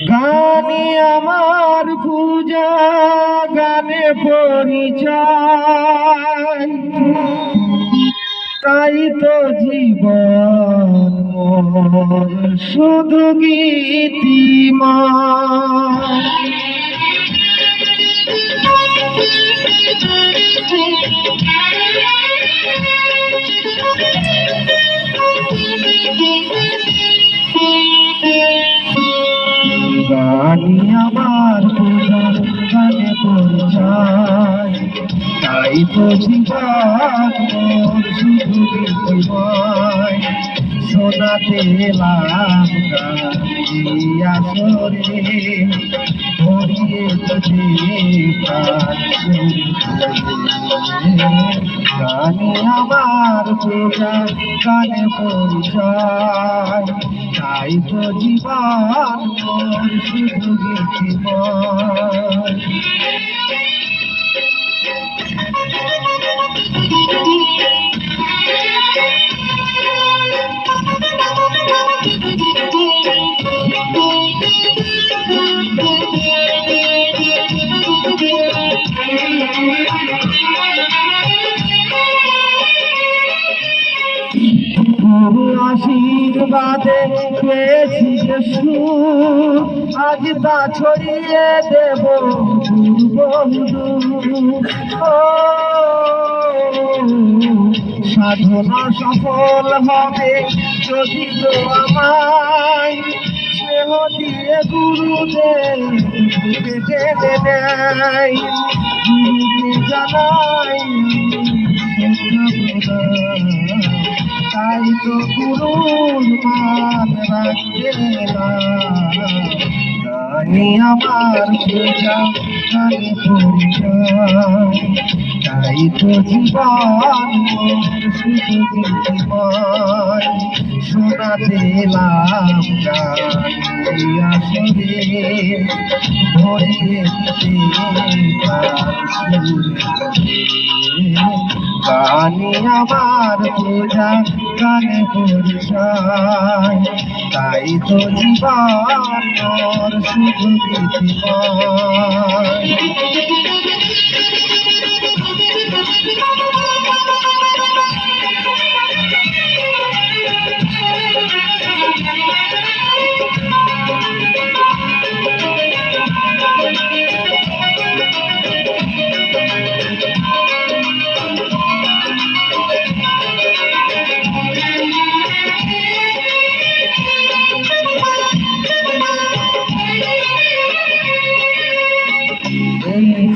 গানে আমার পূজা, গানে পরিচয়, তাই তো জীবন মোর শুধু গীতিময়। গানি আমার পূজা, গানে পরিচয়, তাই তো জীবন মোর শুধু গীতিময়। শোনাতে এলাম গান আসরে, ভরিয়ে যে প্রাণ গানি আমার পূজা, গানে পরিচয়, তাই তো জীবন মোর শুধু গীতিময়। আশীর্বাদে পেয়েছি সুর, আজ তা ছড়িয়ে দেব বন্ধু। সাধনা সফল হবে যদি তো আমায় স্নেহ দিয়ে গুরুদেব টেনে নেয়। গুরুকে জানাই তাই তো গুরুর মান রাখতে গানি আমার পূজা, গানে পরিচয়, তাই তো জীবন শুধু গীতিময়। শোনাতে এলাম গান আসরে, ভরিয়ে দিতে গানি আমার পূজা, গানে পরিচয়, তাই তো জীবন মোর শুধু গীতিময়।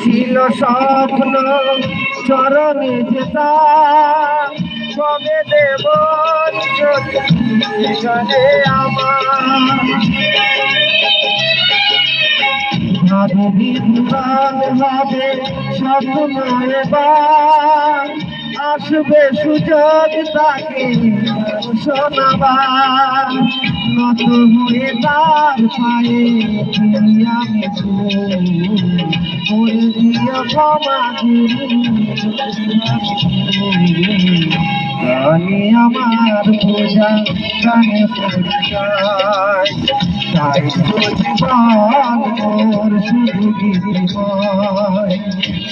ছিল স্বপ্ন চরণে যেতা, কবে দেব গানে আমার ভাবি হবে স্বপ্ন এবার, আসবে সুযোগ তাকে শোনাবার। নত হয়ে তার পায়ে আমি করে দিও ক্ষমা গানি আমার পূজা, গানে পরিচয়, তাই তো জীবন মোর শুধু গীতিময়।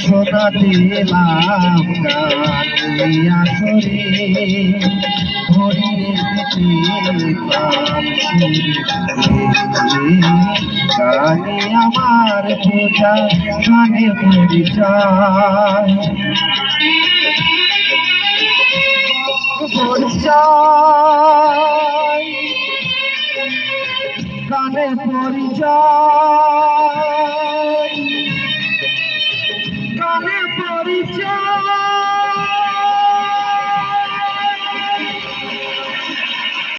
শোনাতে এলাম গান আসরে, ভরিয়ে দিতে প্রাণ গানি আমার পূজা, গানে পরিচয়, পরিচয়, গানে পরিচয়, গানে পরিচয়।